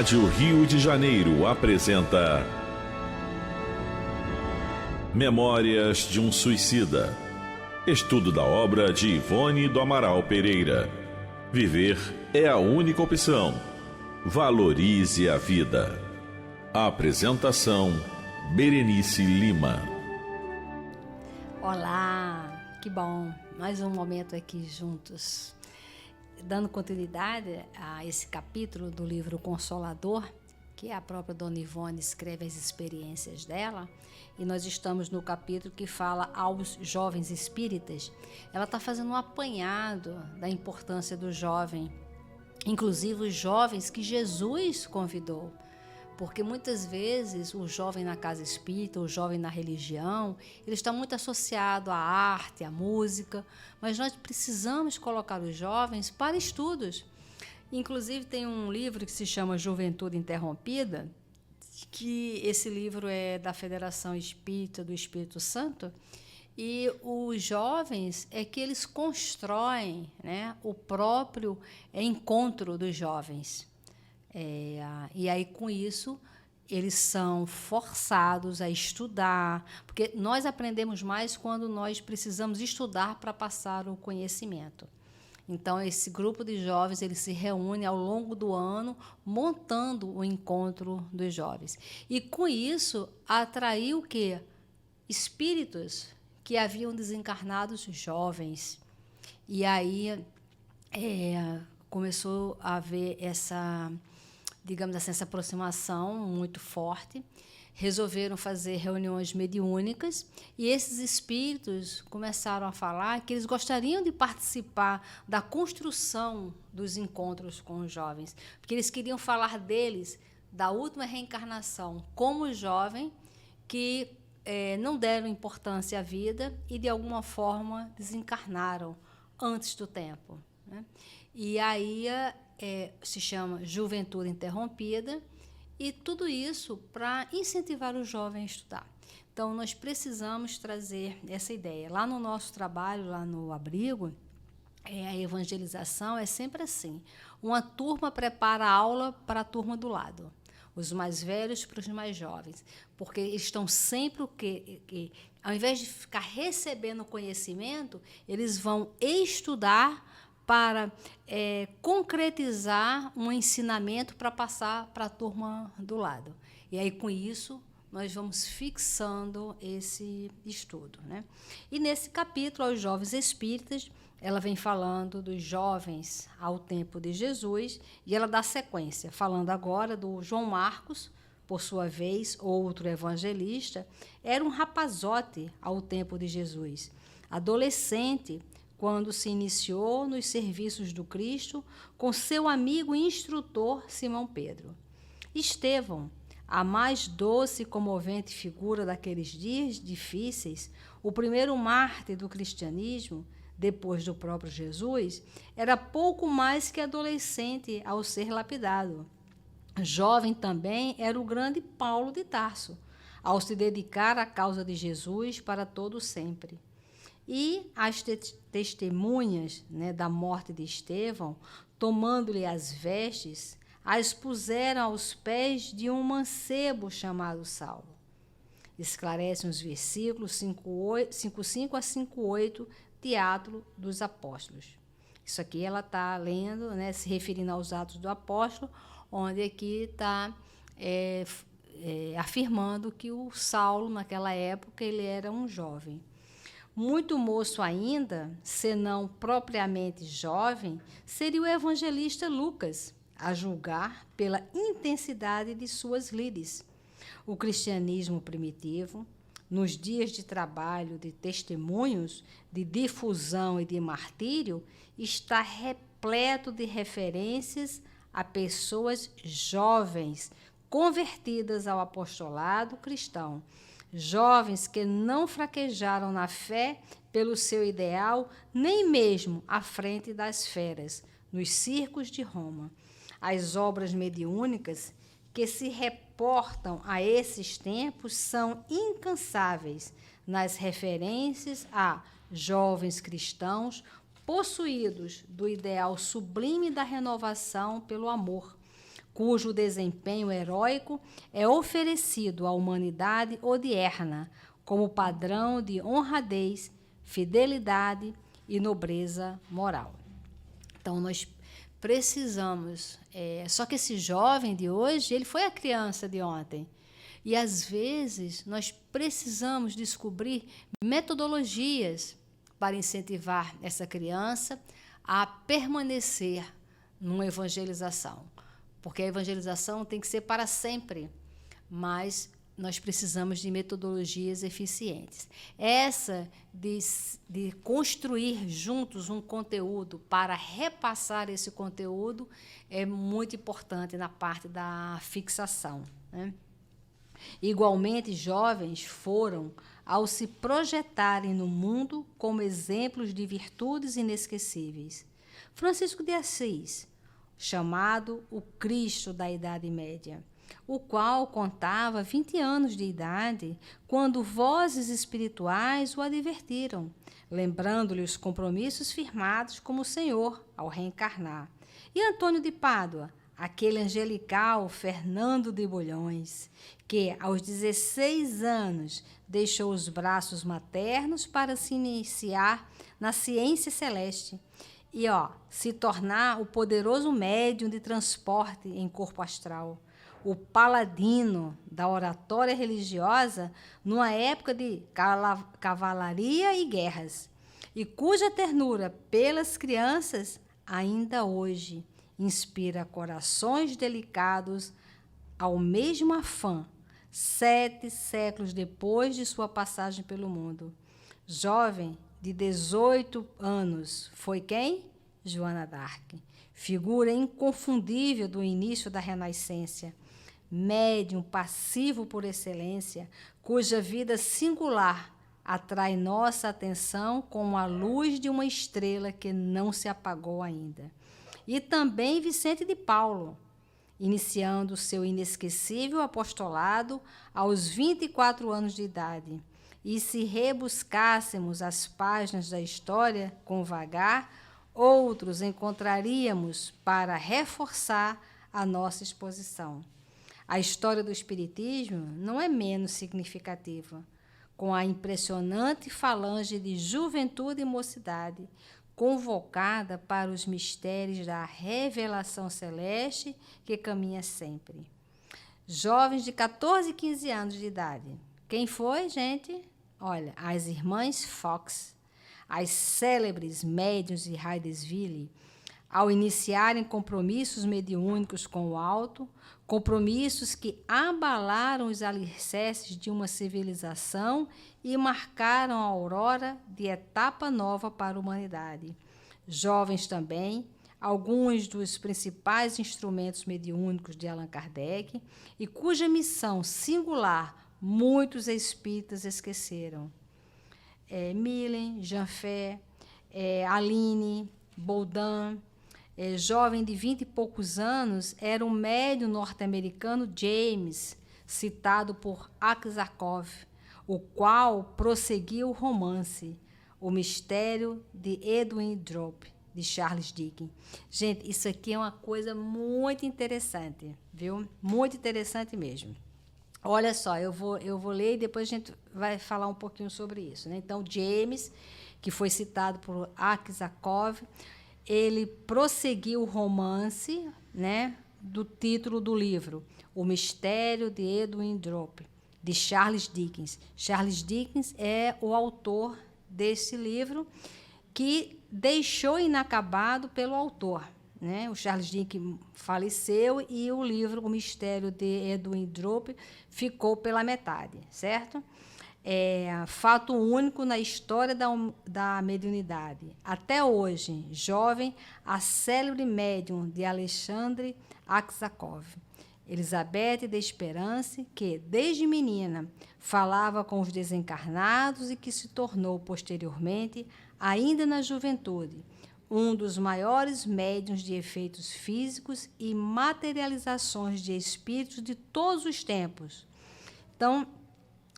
Rádio Rio de Janeiro apresenta Memórias de um Suicida. Estudo da obra de Ivone do Amaral Pereira. Viver é a única opção. Valorize a vida. Apresentação: Berenice Lima. Olá, que bom, mais um momento aqui juntos. Dando continuidade a esse capítulo do livro Consolador, que a própria Dona Ivone escreve as experiências dela, e nós estamos no capítulo que fala aos jovens espíritas. Ela está fazendo um apanhado da importância do jovem, inclusive os jovens que Jesus convidou. Porque muitas vezes o jovem na casa espírita, o jovem na religião, ele está muito associado à arte, à música, mas nós precisamos colocar os jovens para estudos. Inclusive tem um livro que se chama Juventude Interrompida, que esse livro é da Federação Espírita do Espírito Santo, e os jovens é que eles constroem, né, o próprio encontro dos jovens. E aí, com isso, eles são forçados a estudar, porque nós aprendemos mais quando nós precisamos estudar para passar o conhecimento. Então, esse grupo de jovens, ele se reúne ao longo do ano, montando o encontro dos jovens. E, com isso, atraiu o quê? Espíritos que haviam desencarnado jovens. E aí, começou a haver essa, digamos assim, essa aproximação muito forte. Resolveram fazer reuniões mediúnicas e esses espíritos começaram a falar que eles gostariam de participar da construção dos encontros com os jovens, porque eles queriam falar deles, da última reencarnação, como jovem que não deram importância à vida e, de alguma forma, desencarnaram antes do tempo, né? E aí se chama Juventude Interrompida, e tudo isso para incentivar o jovem a estudar. Então, nós precisamos trazer essa ideia. Lá no nosso trabalho, lá no abrigo, a evangelização é sempre assim. Uma turma prepara a aula para a turma do lado. Os mais velhos para os mais jovens. Porque eles estão sempre ao invés de ficar recebendo conhecimento, eles vão estudar para concretizar um ensinamento para passar para a turma do lado. E aí, com isso, nós vamos fixando esse estudo, né? E nesse capítulo, aos jovens espíritas, ela vem falando dos jovens ao tempo de Jesus, e ela dá sequência, falando agora do João Marcos, por sua vez, outro evangelista, era um rapazote ao tempo de Jesus, adolescente, quando se iniciou nos serviços do Cristo com seu amigo e instrutor Simão Pedro. Estevão, a mais doce e comovente figura daqueles dias difíceis, o primeiro mártir do cristianismo, depois do próprio Jesus, era pouco mais que adolescente ao ser lapidado. Jovem também era o grande Paulo de Tarso, ao se dedicar à causa de Jesus para todo sempre. E as testemunhas, né, da morte de Estevão, tomando-lhe as vestes, a expuseram aos pés de um mancebo chamado Saulo. Esclarecem os versículos 5:5 a 5:8 de Atos dos Apóstolos. Isso aqui ela está lendo, né, se referindo aos Atos do Apóstolo, onde aqui está afirmando que o Saulo, naquela época, ele era um jovem. Muito moço ainda, senão propriamente jovem, seria o evangelista Lucas, a julgar pela intensidade de suas lides. O cristianismo primitivo, nos dias de trabalho, de testemunhos, de difusão e de martírio, está repleto de referências a pessoas jovens, convertidas ao apostolado cristão, jovens que não fraquejaram na fé pelo seu ideal, nem mesmo à frente das feras, nos circos de Roma. As obras mediúnicas que se reportam a esses tempos são incansáveis nas referências a jovens cristãos possuídos do ideal sublime da renovação pelo amor, cujo desempenho heróico é oferecido à humanidade odierna como padrão de honradez, fidelidade e nobreza moral. Então, nós precisamos... só que esse jovem de hoje, ele foi a criança de ontem. E, às vezes, nós precisamos descobrir metodologias para incentivar essa criança a permanecer numa evangelização. Porque a evangelização tem que ser para sempre, mas nós precisamos de metodologias eficientes. Essa de construir juntos um conteúdo para repassar esse conteúdo é muito importante na parte da fixação, né? Igualmente, jovens foram, ao se projetarem no mundo como exemplos de virtudes inesquecíveis. Francisco de Assis, chamado o Cristo da Idade Média, o qual contava 20 anos de idade quando vozes espirituais o advertiram, lembrando-lhe os compromissos firmados como Senhor ao reencarnar. E Antônio de Pádua, aquele angelical Fernando de Bulhões, que aos 16 anos deixou os braços maternos para se iniciar na ciência celeste e se tornar o poderoso médium de transporte em corpo astral, o paladino da oratória religiosa numa época de cavalaria e guerras, e cuja ternura pelas crianças ainda hoje inspira corações delicados ao mesmo afã, 7 séculos depois de sua passagem pelo mundo. Jovem de 18 anos, foi quem? Joana d'Arc, figura inconfundível do início da Renascença, médium passivo por excelência, cuja vida singular atrai nossa atenção como a luz de uma estrela que não se apagou ainda. E também Vicente de Paulo, iniciando seu inesquecível apostolado aos 24 anos de idade. E se rebuscássemos as páginas da história com vagar, outros encontraríamos para reforçar a nossa exposição. A história do Espiritismo não é menos significativa, com a impressionante falange de juventude e mocidade, convocada para os mistérios da revelação celeste que caminha sempre. Jovens de 14 e 15 anos de idade. Quem foi, gente? Olha, as irmãs Fox, as célebres médiuns de Hydesville, ao iniciarem compromissos mediúnicos com o alto, compromissos que abalaram os alicerces de uma civilização e marcaram a aurora de etapa nova para a humanidade. Jovens também, alguns dos principais instrumentos mediúnicos de Allan Kardec, e cuja missão singular muitos espíritas esqueceram. Milen, Janfé, Aline, Baudin, jovem de 20 e poucos anos, era um médium norte-americano James, citado por Aksakov, o qual prosseguiu o romance O Mistério de Edwin Drood, de Charles Dickens. Gente, isso aqui é uma coisa muito interessante, viu? Muito interessante mesmo. Olha só, eu vou ler e depois a gente vai falar um pouquinho sobre isso, né? Então, James, que foi citado por Aksakov, ele prosseguiu o romance, né, do título do livro, O Mistério de Edwin Drood, de Charles Dickens. Charles Dickens é o autor desse livro, que deixou inacabado pelo autor, né? O Charles Dickens faleceu e o livro O Mistério de Edwin Drood ficou pela metade, certo? Fato único na história da mediunidade. Até hoje, jovem, a célebre médium de Alexandre Aksakov, Elizabeth de Esperance, que, desde menina, falava com os desencarnados e que se tornou, posteriormente, ainda na juventude, um dos maiores médiuns de efeitos físicos e materializações de espíritos de todos os tempos. Então,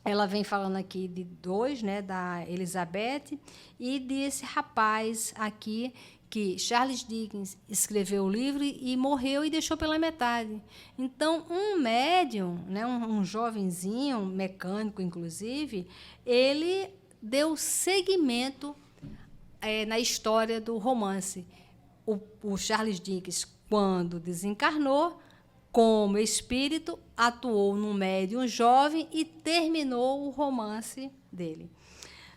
ela vem falando aqui de dois, né, da Elizabeth e desse rapaz aqui que Charles Dickens escreveu o livro e morreu e deixou pela metade. Então, um médium, né, um jovenzinho, mecânico inclusive, ele deu seguimento na história do romance. O Charles Dickens, quando desencarnou, como espírito, atuou num médium jovem e terminou o romance dele.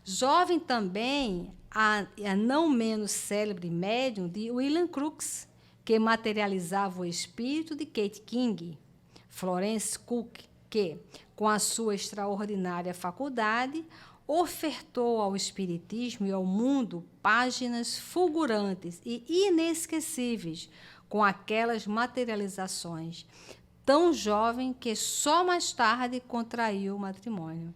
Jovem também a não menos célebre médium de William Crookes, que materializava o espírito de Kate King, Florence Cook, que, com a sua extraordinária faculdade, ofertou ao espiritismo e ao mundo páginas fulgurantes e inesquecíveis com aquelas materializações, tão jovem que só mais tarde contraiu o matrimônio.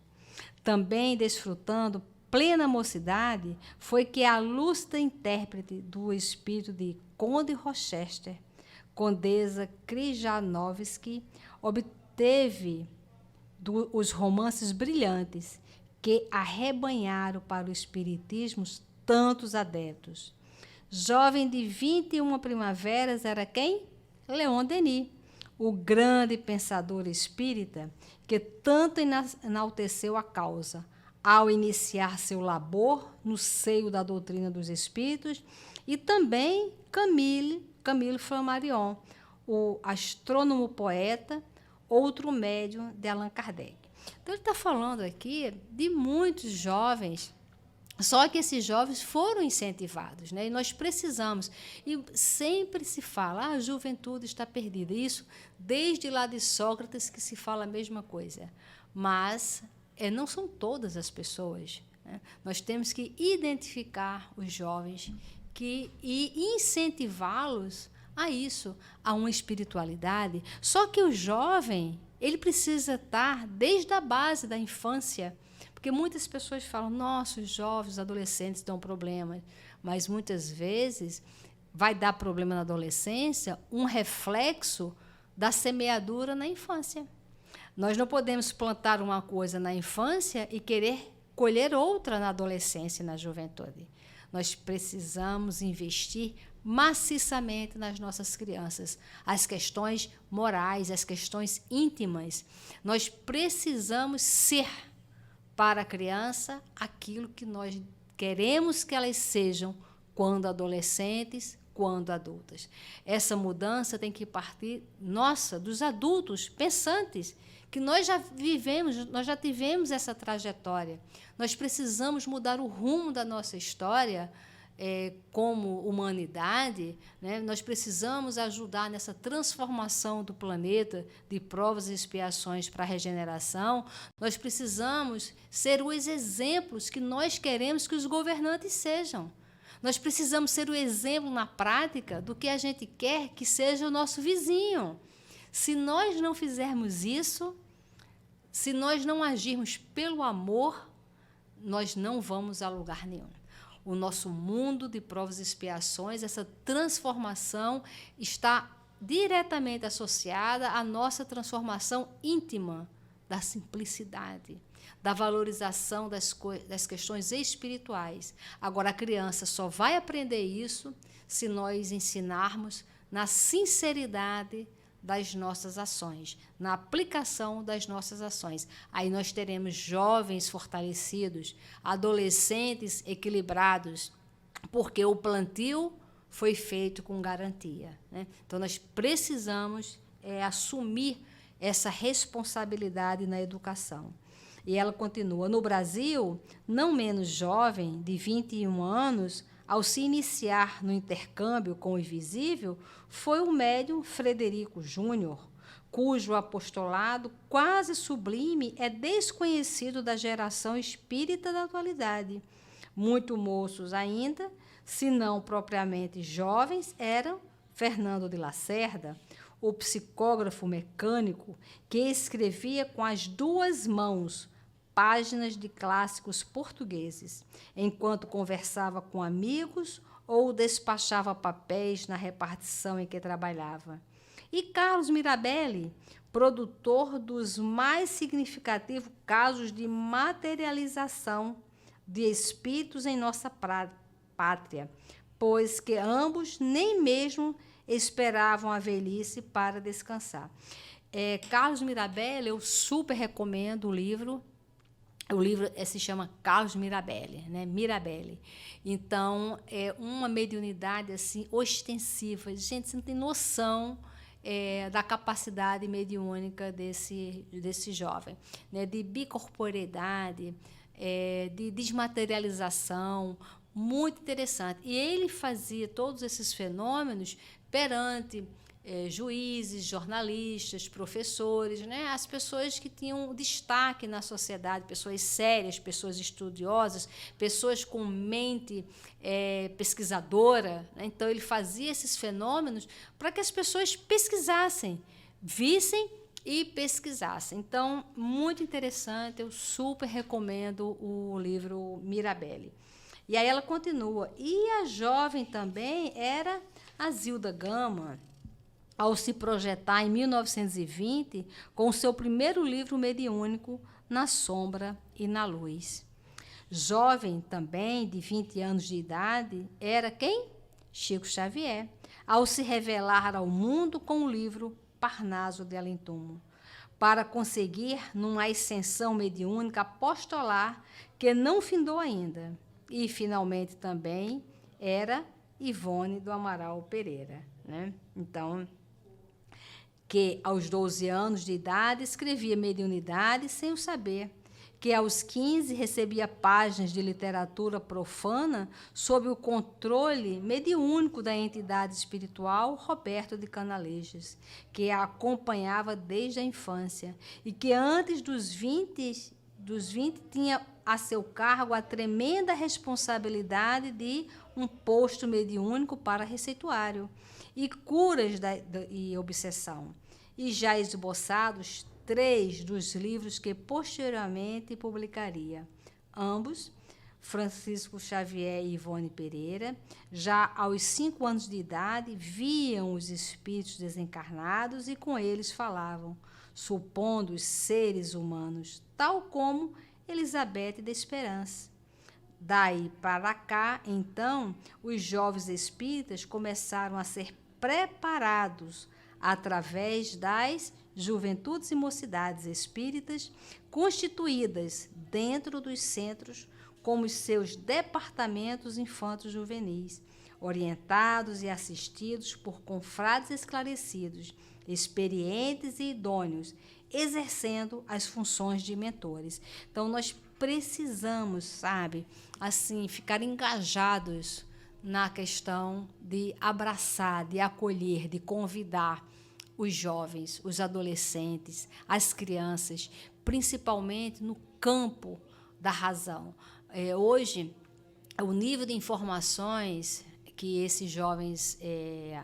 Também desfrutando plena mocidade, foi que a lúcida intérprete do espírito de Conde Rochester, Condesa Krzyżanowski, obteve os romances brilhantes que arrebanharam para o espiritismo tantos adeptos. Jovem de 21 primaveras era quem? Leon Denis, o grande pensador espírita que tanto enalteceu a causa, ao iniciar seu labor no seio da doutrina dos espíritos, e também Camille Flammarion, o astrônomo poeta, outro médium de Allan Kardec. Então, ele está falando aqui de muitos jovens, só que esses jovens foram incentivados, né? E nós precisamos. E sempre se fala, a juventude está perdida. Isso, desde lá de Sócrates, que se fala a mesma coisa. Mas não são todas as pessoas, né? Nós temos que identificar os jovens e incentivá-los a isso, a uma espiritualidade. Só que o jovem, ele precisa estar desde a base da infância, porque muitas pessoas falam, nossa, os jovens, os adolescentes dão problemas, mas muitas vezes vai dar problema na adolescência um reflexo da semeadura na infância. Nós não podemos plantar uma coisa na infância e querer colher outra na adolescência e na juventude. Nós precisamos investir maciçamente nas nossas crianças, as questões morais, as questões íntimas. Nós precisamos ser para a criança aquilo que nós queremos que elas sejam quando adolescentes, quando adultas. Essa mudança tem que partir, dos adultos pensantes, que nós já vivemos, nós já tivemos essa trajetória. Nós precisamos mudar o rumo da nossa história como humanidade, né? Nós precisamos ajudar nessa transformação do planeta de provas e expiações para a regeneração. Nós precisamos ser os exemplos que nós queremos que os governantes sejam. Nós precisamos ser o exemplo na prática do que a gente quer que seja o nosso vizinho. Se nós não fizermos isso, se nós não agirmos pelo amor, nós não vamos a lugar nenhum. O nosso mundo de provas e expiações, essa transformação está diretamente associada à nossa transformação íntima, da simplicidade, da valorização das questões espirituais. Agora, a criança só vai aprender isso se nós ensinarmos na sinceridade das nossas ações, na aplicação das nossas ações. Aí nós teremos jovens fortalecidos, adolescentes equilibrados, porque o plantio foi feito com garantia, né? Então, nós precisamos assumir essa responsabilidade na educação. E ela continua, no Brasil, não menos jovem, de 21 anos, ao se iniciar no intercâmbio com o invisível, foi o médium Frederico Júnior, cujo apostolado quase sublime é desconhecido da geração espírita da atualidade. Muito moços ainda, se não propriamente jovens, eram Fernando de Lacerda, o psicógrafo mecânico que escrevia com as duas mãos páginas de clássicos portugueses, enquanto conversava com amigos ou despachava papéis na repartição em que trabalhava. E Carlos Mirabelli, produtor dos mais significativos casos de materialização de espíritos em nossa pátria, pois que ambos nem mesmo esperavam a velhice para descansar. Carlos Mirabelli, eu super recomendo o livro. O livro se chama Carlos Mirabelli, né? Mirabelli. Então, é uma mediunidade assim, ostensiva. Gente, você não tem noção da capacidade mediúnica desse jovem, né? De bicorporeidade, de desmaterialização, muito interessante. E ele fazia todos esses fenômenos perante juízes, jornalistas, professores, né? As pessoas que tinham destaque na sociedade, pessoas sérias, pessoas estudiosas, pessoas com mente pesquisadora, né? Então, ele fazia esses fenômenos para que as pessoas pesquisassem, vissem e pesquisassem. Então, muito interessante, eu super recomendo o livro Mirabelli. E aí ela continua. E a jovem também era a Zilda Gama, ao se projetar em 1920 com o seu primeiro livro mediúnico, Na Sombra e na Luz. Jovem também, de 20 anos de idade, era quem? Chico Xavier, ao se revelar ao mundo com o livro Parnaso de Além-Túmulo, para conseguir, numa ascensão mediúnica apostolar que não findou ainda. E, finalmente, também era Ivone do Amaral Pereira, né? Então, que aos 12 anos de idade escrevia mediunidade sem o saber, que aos 15 recebia páginas de literatura profana sob o controle mediúnico da entidade espiritual Roberto de Canalejas, que a acompanhava desde a infância, e que antes dos 20 tinha a seu cargo a tremenda responsabilidade de um posto mediúnico para receituário e curas e obsessão, e já esboçados 3 dos livros que posteriormente publicaria. Ambos, Francisco Xavier e Ivone Pereira, já aos 5 anos de idade, viam os espíritos desencarnados e com eles falavam, supondo os seres humanos, tal como Elizabeth da Esperança. Daí para cá, então, os jovens espíritas começaram a ser preparados através das juventudes e mocidades espíritas constituídas dentro dos centros como os seus departamentos infantos juvenis, orientados e assistidos por confrades esclarecidos, experientes e idôneos, exercendo as funções de mentores. Então, nós precisamos, sabe, assim, ficar engajados na questão de abraçar, de acolher, de convidar os jovens, os adolescentes, as crianças, principalmente no campo da razão. Hoje, o nível de informações que esses jovens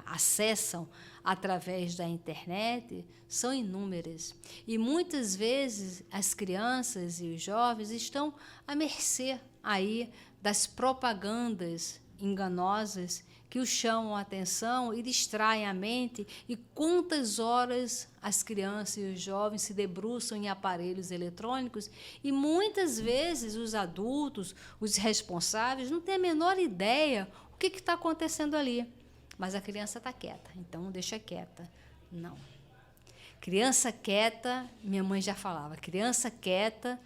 acessam através da internet são inúmeras. E muitas vezes as crianças e os jovens estão à mercê aí das propagandas enganosas que os chamam a atenção e distraem a mente, e quantas horas as crianças e os jovens se debruçam em aparelhos eletrônicos, e muitas vezes os adultos, os responsáveis, não têm a menor ideia o que está acontecendo ali. Mas a criança está quieta, então deixa quieta. Não. Criança quieta, minha mãe já falava, criança quieta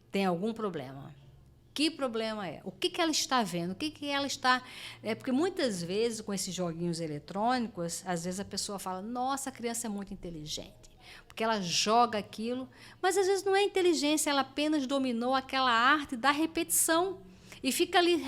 tem algum problema. Que problema é? O que ela está vendo? O que ela está... porque muitas vezes, com esses joguinhos eletrônicos, às vezes a pessoa fala, nossa, a criança é muito inteligente, porque ela joga aquilo, mas às vezes não é inteligência, ela apenas dominou aquela arte da repetição e fica ali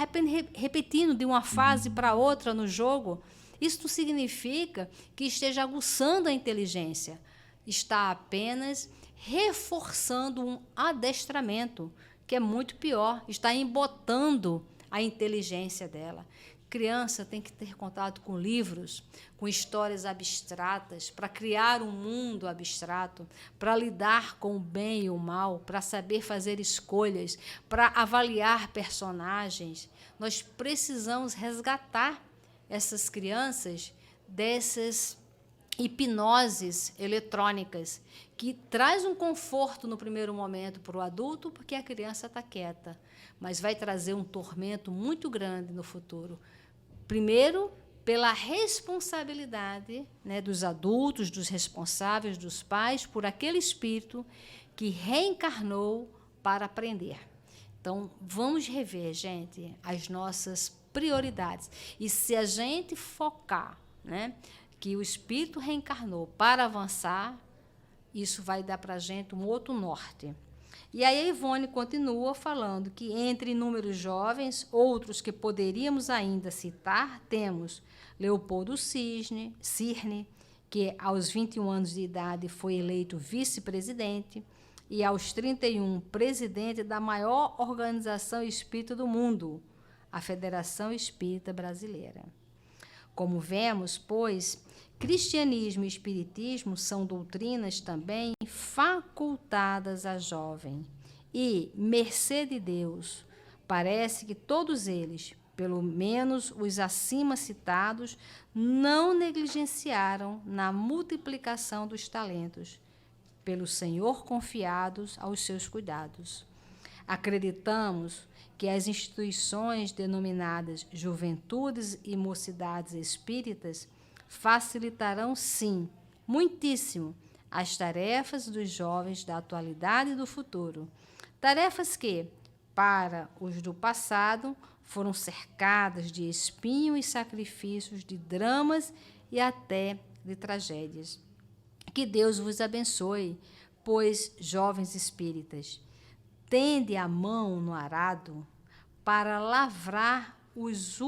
repetindo de uma fase para outra no jogo. Isso não significa que esteja aguçando a inteligência, está apenas reforçando um adestramento, que é muito pior, está embotando a inteligência dela. Criança tem que ter contato com livros, com histórias abstratas, para criar um mundo abstrato, para lidar com o bem e o mal, para saber fazer escolhas, para avaliar personagens. Nós precisamos resgatar essas crianças dessas hipnoses eletrônicas, que traz um conforto no primeiro momento para o adulto, porque a criança está quieta, mas vai trazer um tormento muito grande no futuro, Primeiro, pela responsabilidade, né, dos adultos, dos responsáveis, dos pais, por aquele espírito que reencarnou para aprender. Então, vamos rever, gente, as nossas prioridades. E se a gente focar, né, que o espírito reencarnou para avançar, isso vai dar para a gente um outro norte. E aí a Ivone continua falando que entre inúmeros jovens, outros que poderíamos ainda citar, temos Leopoldo Cirne, que aos 21 anos de idade foi eleito vice-presidente e aos 31 presidente da maior organização espírita do mundo, a Federação Espírita Brasileira. Como vemos, pois, cristianismo e espiritismo são doutrinas também facultadas a jovem. E, mercê de Deus, parece que todos eles, pelo menos os acima citados, não negligenciaram na multiplicação dos talentos, pelo Senhor confiados aos seus cuidados. Acreditamos que as instituições denominadas Juventudes e Mocidades Espíritas facilitarão, sim, muitíssimo, as tarefas dos jovens da atualidade e do futuro. Tarefas que, para os do passado, foram cercadas de espinho e sacrifícios, de dramas e até de tragédias. Que Deus vos abençoe, pois, jovens espíritas, tende a mão no arado para lavrar os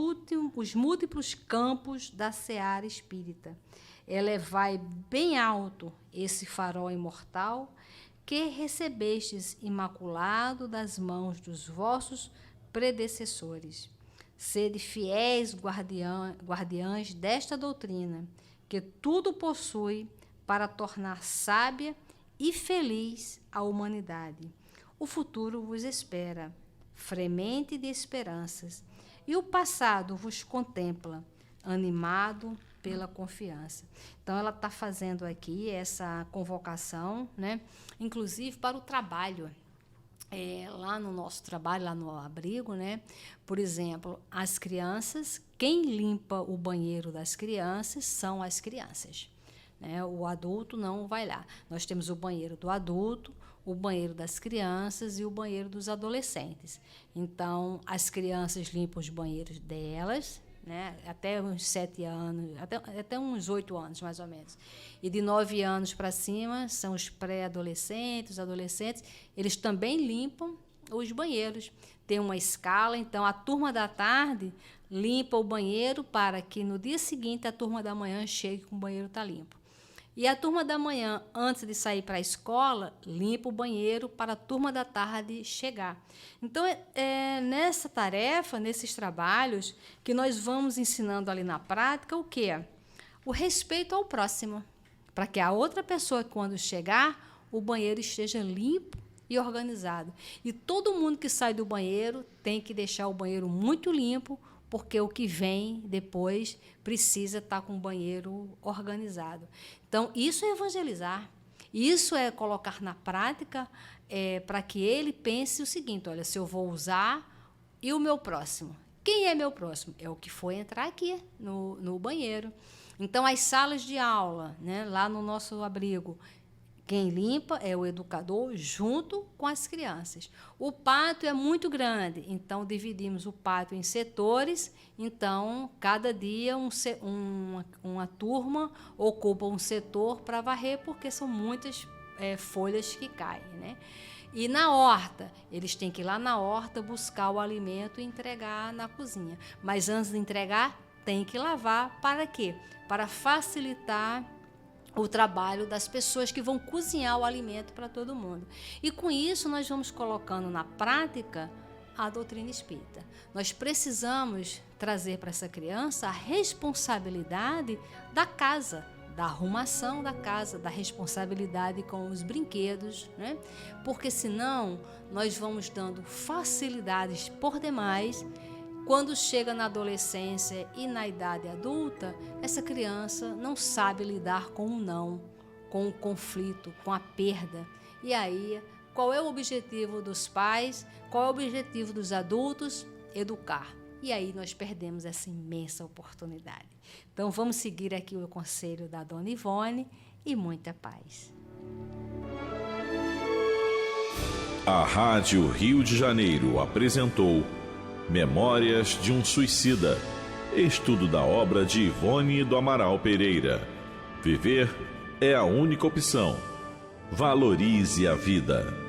múltiplos campos da seara espírita. Elevai bem alto esse farol imortal que recebestes imaculado das mãos dos vossos predecessores. Sede fiéis guardiães desta doutrina, que tudo possui para tornar sábia e feliz a humanidade. O futuro vos espera, fremente de esperanças, e o passado vos contempla, animado pela confiança. Então, ela está fazendo aqui essa convocação, né, inclusive para o trabalho. Lá no nosso trabalho, lá no abrigo, né, por exemplo, as crianças, quem limpa o banheiro das crianças são as crianças. Né? O adulto não vai lá. Nós temos o banheiro do adulto, o banheiro das crianças e o banheiro dos adolescentes. Então, as crianças limpam os banheiros delas, né, até uns 7 anos, até uns 8 anos, mais ou menos. E de 9 anos para cima são os pré-adolescentes, os adolescentes, eles também limpam os banheiros. Tem uma escala, então a turma da tarde limpa o banheiro para que no dia seguinte a turma da manhã chegue com o banheiro tá limpo. E a turma da manhã, antes de sair para a escola, limpa o banheiro para a turma da tarde chegar. Então, é nessa tarefa, nesses trabalhos, que nós vamos ensinando ali na prática o quê? O respeito ao próximo, para que a outra pessoa, quando chegar, o banheiro esteja limpo e organizado. E todo mundo que sai do banheiro tem que deixar o banheiro muito limpo, porque o que vem depois precisa estar com o banheiro organizado. Então, isso é evangelizar, isso é colocar na prática para que ele pense o seguinte, olha, se eu vou usar, e o meu próximo? Quem é meu próximo? É o que foi entrar aqui no banheiro. Então, as salas de aula, né, lá no nosso abrigo, quem limpa é o educador junto com as crianças. O pátio é muito grande, então dividimos o pátio em setores. Então, cada dia uma turma ocupa um setor para varrer, porque são muitas folhas que caem, né? E na horta, eles têm que ir lá na horta buscar o alimento e entregar na cozinha. Mas antes de entregar, tem que lavar. Para quê? Para facilitar o trabalho das pessoas que vão cozinhar o alimento para todo mundo. E com isso nós vamos colocando na prática a doutrina espírita. Nós precisamos trazer para essa criança a responsabilidade da casa, da arrumação da casa, da responsabilidade com os brinquedos, né? Porque senão nós vamos dando facilidades por demais. Quando chega na adolescência e na idade adulta, essa criança não sabe lidar com o não, com o conflito, com a perda. E aí, qual é o objetivo dos pais? Qual é o objetivo dos adultos? Educar. E aí nós perdemos essa imensa oportunidade. Então vamos seguir aqui o conselho da Dona Ivone e muita paz. A Rádio Rio de Janeiro apresentou Memórias de um Suicida, estudo da obra de Ivone do Amaral Pereira. Viver é a única opção. Valorize a vida.